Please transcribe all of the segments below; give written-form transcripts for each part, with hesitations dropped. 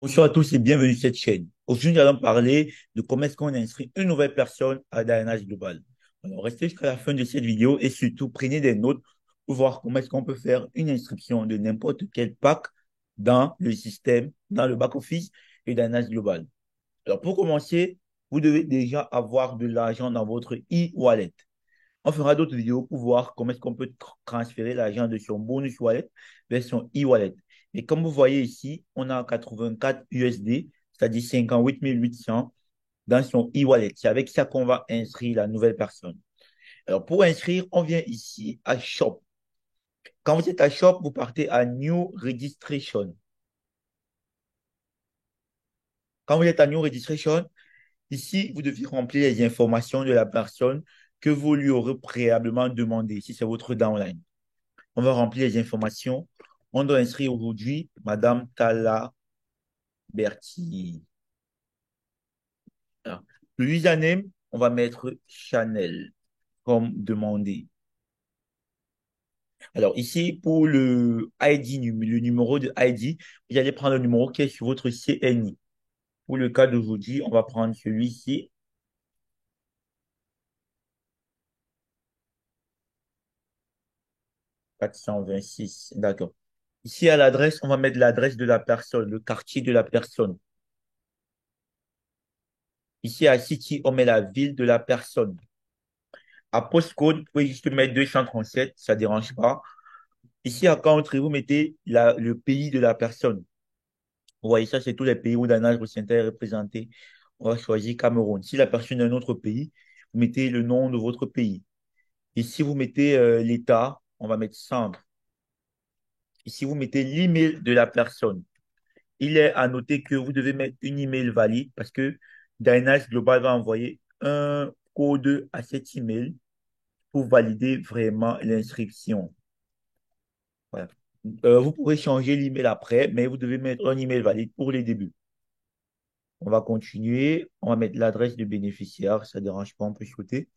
Bonjour à tous et bienvenue sur cette chaîne. Aujourd'hui, nous allons parler de comment est-ce qu'on inscrit une nouvelle personne à Dynamics Global. Alors, restez jusqu'à la fin de cette vidéo et surtout prenez des notes pour voir comment est-ce qu'on peut faire une inscription de n'importe quel pack dans le système, dans le back-office et Dynamics Global. Alors, pour commencer, vous devez déjà avoir de l'argent dans votre e-wallet. On fera d'autres vidéos pour voir comment est-ce qu'on peut transférer l'argent de son bonus wallet vers son e-wallet. Et comme vous voyez ici, on a 84 USD, c'est-à-dire 58 800 dans son e-wallet. C'est avec ça qu'on va inscrire la nouvelle personne. Alors, pour inscrire, on vient ici à Shop. Quand vous êtes à Shop, vous partez à New Registration. Quand vous êtes à New Registration, ici, vous devez remplir les informations de la personne que vous lui aurez préalablement demandé, si c'est votre downline. On va remplir les informations. On doit inscrire aujourd'hui Madame Tala Berti. Alors, le username, on va mettre Chanel comme demandé. Alors ici, pour le ID, le numéro de ID, vous allez prendre le numéro qui est sur votre CNI. Pour le cas d'aujourd'hui, on va prendre celui-ci, 426. D'accord. Ici, à l'adresse, on va mettre l'adresse de la personne, le quartier de la personne. Ici, à City, on met la ville de la personne. À postcode, vous pouvez juste mettre 237, ça ne dérange pas. Ici, à country, vous mettez le pays de la personne. Vous voyez, ça, c'est tous les pays où Dana Rosenta est représenté. On va choisir Cameroun. Si la personne est un autre pays, vous mettez le nom de votre pays. Ici, vous mettez l'État, on va mettre centre. Ici, vous mettez l'email de la personne. Il est à noter que vous devez mettre une email valide parce que Dynamics Global va envoyer un code à cet email pour valider vraiment l'inscription. Voilà. Vous pourrez changer l'email après, mais vous devez mettre un email valide pour les débuts. On va continuer. On va mettre l'adresse du bénéficiaire. Ça ne dérange pas, on peut sauter.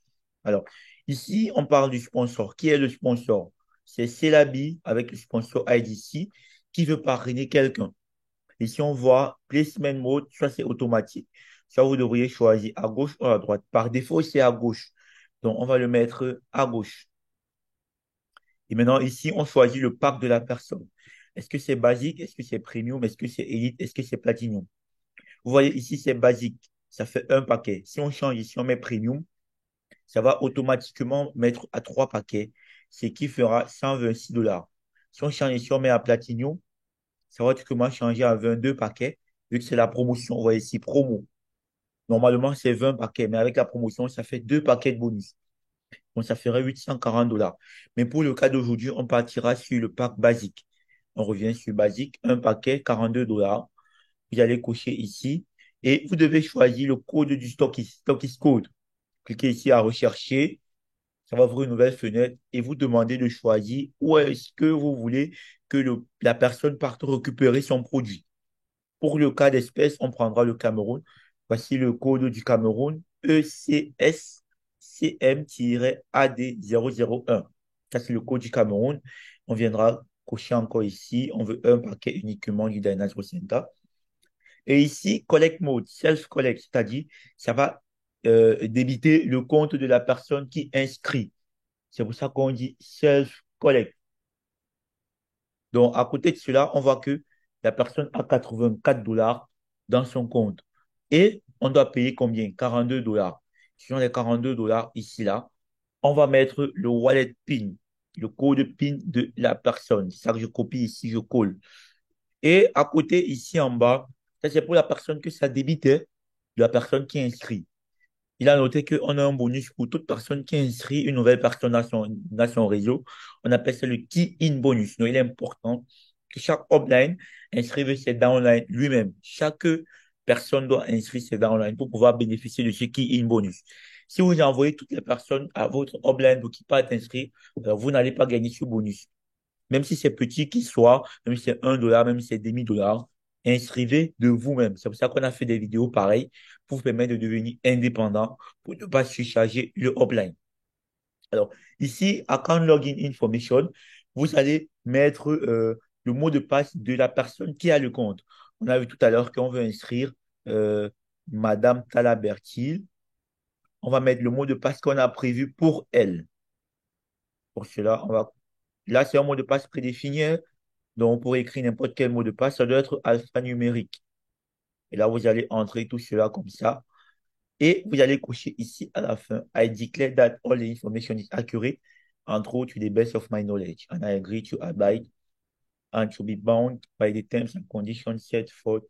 Alors, ici, on parle du sponsor. Qui est le sponsor? C'est Celabi avec le sponsor IDC qui veut parrainer quelqu'un. Ici, on voit placement mode, soit c'est automatique. Soit vous devriez choisir à gauche ou à droite. Par défaut, c'est à gauche. Donc, on va le mettre à gauche. Et maintenant, ici, on choisit le pack de la personne. Est-ce que c'est basique? Est-ce que c'est premium? Est-ce que c'est élite? Est-ce que c'est platinum? Vous voyez, ici, c'est basique. Ça fait un paquet. Si on change ici, on met premium, ça va automatiquement mettre à trois paquets, ce qui fera 126 dollars. Si on change ici, on met à platinum, ça va automatiquement changer à 22 paquets, vu que c'est la promotion. Vous voyez ici, promo. Normalement, c'est 20 paquets, mais avec la promotion, ça fait deux paquets de bonus. Donc, ça ferait 840 dollars. Mais pour le cas d'aujourd'hui, on partira sur le pack basique. On revient sur basique, un paquet, 42 dollars. Vous allez cocher ici et vous devez choisir le code du Stockist Code. Cliquez ici à rechercher. Ça va ouvrir une nouvelle fenêtre et vous demandez de choisir où est-ce que vous voulez que la personne parte récupérer son produit. Pour le cas d'espèce, on prendra le Cameroun. Voici le code du Cameroun, ECSCM-AD001. Ça, c'est le code du Cameroun. On viendra cocher encore ici. On veut un paquet uniquement du Dynasty Center. Et ici, collect mode, self-collect, c'est-à-dire, ça va débiter le compte de la personne qui inscrit. C'est pour ça qu'on dit self-collect. Donc, à côté de cela, on voit que la personne a 84 dollars dans son compte. Et on doit payer combien? 42 dollars. Si on les 42 dollars ici, là, on va mettre le wallet PIN, le code PIN de la personne. C'est ça que je copie ici, je colle. Et à côté, ici en bas, ça c'est pour la personne que ça débitait, de la personne qui inscrit. Il a noté qu'on a un bonus pour toute personne qui inscrit une nouvelle personne dans son réseau. On appelle ça le key-in bonus. Donc, il est important que chaque upline inscrive ses downlines lui-même. Chaque personne doit inscrire ses downlines pour pouvoir bénéficier de ce key-in bonus. Si vous envoyez toutes les personnes à votre upline pour qu'ils partent inscrire, vous n'allez pas gagner ce bonus. Même si c'est petit qu'il soit, même si c'est 1 dollar, même si c'est demi-dollar, inscrivez de vous-même. C'est pour ça qu'on a fait des vidéos pareilles pour vous permettre de devenir indépendant, pour ne pas surcharger le offline. Alors, ici, Account Login Information, vous allez mettre le mot de passe de la personne qui a le compte. On a vu tout à l'heure qu'on veut inscrire euh, Madame Tala Bertil. On va mettre le mot de passe qu'on a prévu pour elle. Pour cela, là, c'est un mot de passe prédéfini, hein. Donc, on pourrait écrire n'importe quel mot de passe. Ça doit être alphanumérique. Et là, vous allez entrer tout cela comme ça. Et vous allez cocher ici à la fin. I declare that all the information is accurate and true to the best of my knowledge. And I agree to abide and to be bound by the terms and conditions set forth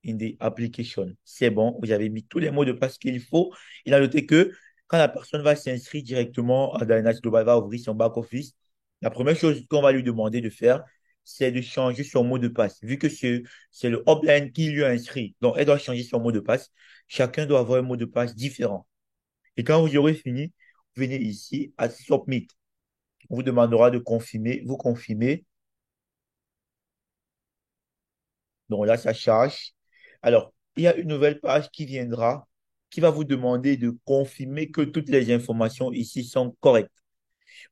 in the application. C'est bon, vous avez mis tous les mots de passe qu'il faut. Il a noté que quand la personne va s'inscrire directement à Dynamics Global, va ouvrir son back-office, la première chose qu'on va lui demander de faire, c'est de changer son mot de passe. Vu que c'est le upline qui lui a inscrit, donc elle doit changer son mot de passe. Chacun doit avoir un mot de passe différent. Et quand vous aurez fini, vous venez ici à Submit. On vous demandera de confirmer. Vous confirmez. Donc là, ça charge. Alors, il y a une nouvelle page qui viendra, qui va vous demander de confirmer que toutes les informations ici sont correctes.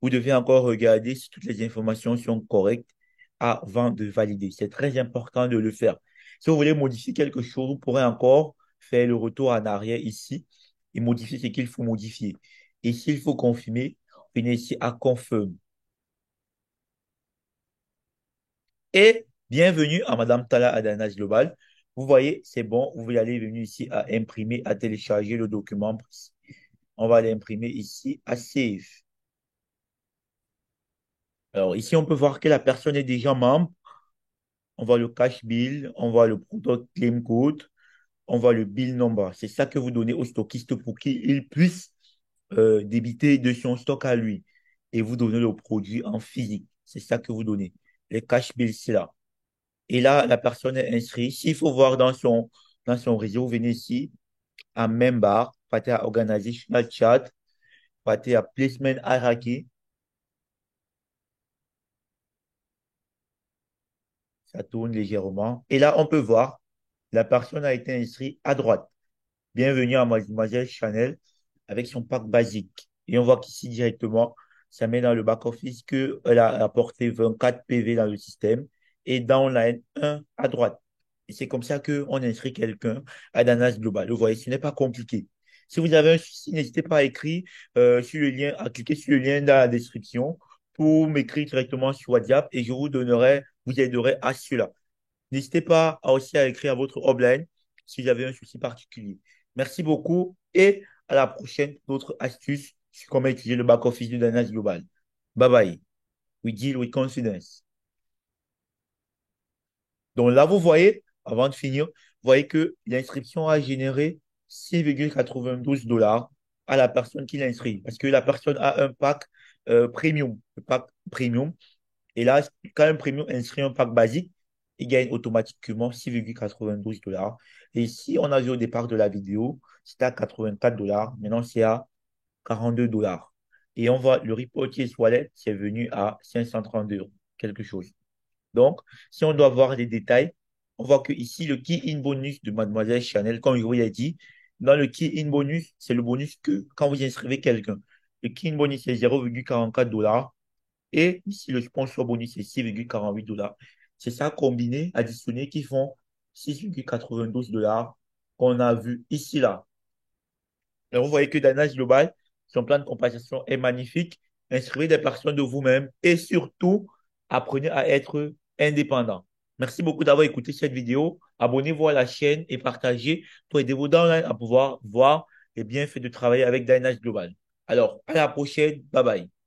Vous devez encore regarder si toutes les informations sont correctes avant de valider. C'est très important de le faire. Si vous voulez modifier quelque chose, vous pourrez encore faire le retour en arrière ici et modifier ce qu'il faut modifier. Et s'il faut confirmer, venez ici à Confirm. Et bienvenue à Madame Tala Adanas Global. Vous voyez, c'est bon. Vous allez venir ici à imprimer, à télécharger le document précis. On va l'imprimer ici à Save. Alors ici, on peut voir que la personne est déjà membre. On voit le cash bill, on voit le product claim code, on voit le bill number. C'est ça que vous donnez au stockiste pour qu'il puisse débiter de son stock à lui. Et vous donnez le produit en physique. C'est ça que vous donnez. Les cash bills, c'est là. Et là, la personne est inscrite. S'il faut voir dans son réseau, vous venez ici à Member, partez à Organizational Chart, partez à Placement Hierarchy. Ça tourne légèrement. Et là, on peut voir, la personne a été inscrite à droite. Bienvenue à Mademoiselle Chanel avec son pack basique. Et on voit qu'ici directement, ça met dans le back-office qu'elle a apporté 24 PV dans le système et dans la N1 à droite. Et c'est comme ça qu'on inscrit quelqu'un à Danas Global. Vous voyez, ce n'est pas compliqué. Si vous avez un souci, n'hésitez pas à écrire sur le lien, à cliquer sur le lien dans la description pour m'écrire directement sur WhatsApp et je vous aiderai à cela. N'hésitez pas aussi à écrire à votre hotline si vous avez un souci particulier. Merci beaucoup et à la prochaine pour d'autres astuces sur comment utiliser le back-office de Dynamics Global. Bye bye. We deal with confidence. Donc là, vous voyez, avant de finir, vous voyez que l'inscription a généré 6,92 $ à la personne qui l'inscrit. Parce que la personne a un pack premium. Le pack premium. Et là, quand un premium inscrit un pack basique, il gagne automatiquement 6,92 $. Et si on a vu au départ de la vidéo, c'était à 84 $. Maintenant, c'est à 42 $. Et on voit le repurchase wallet, c'est venu à 532 quelque chose. Donc, si on doit voir les détails, on voit que ici, le key-in bonus de Mademoiselle Chanel, comme je vous l'ai dit, dans le key-in bonus, c'est le bonus que quand vous inscrivez quelqu'un. Le key-in bonus, c'est 0,44 $. Et ici, le sponsor bonus, c'est 6,48 $. C'est ça combiné, additionné, qui font 6,92 $ qu'on a vu ici, là. Alors, vous voyez que Dynamics Global, son plan de compensation est magnifique. Inscrivez des personnes de vous-même et surtout, apprenez à être indépendant. Merci beaucoup d'avoir écouté cette vidéo. Abonnez-vous à la chaîne et partagez pour aider vos downlines à pouvoir voir les bienfaits de travailler avec Dynamics Global. Alors, à la prochaine. Bye bye.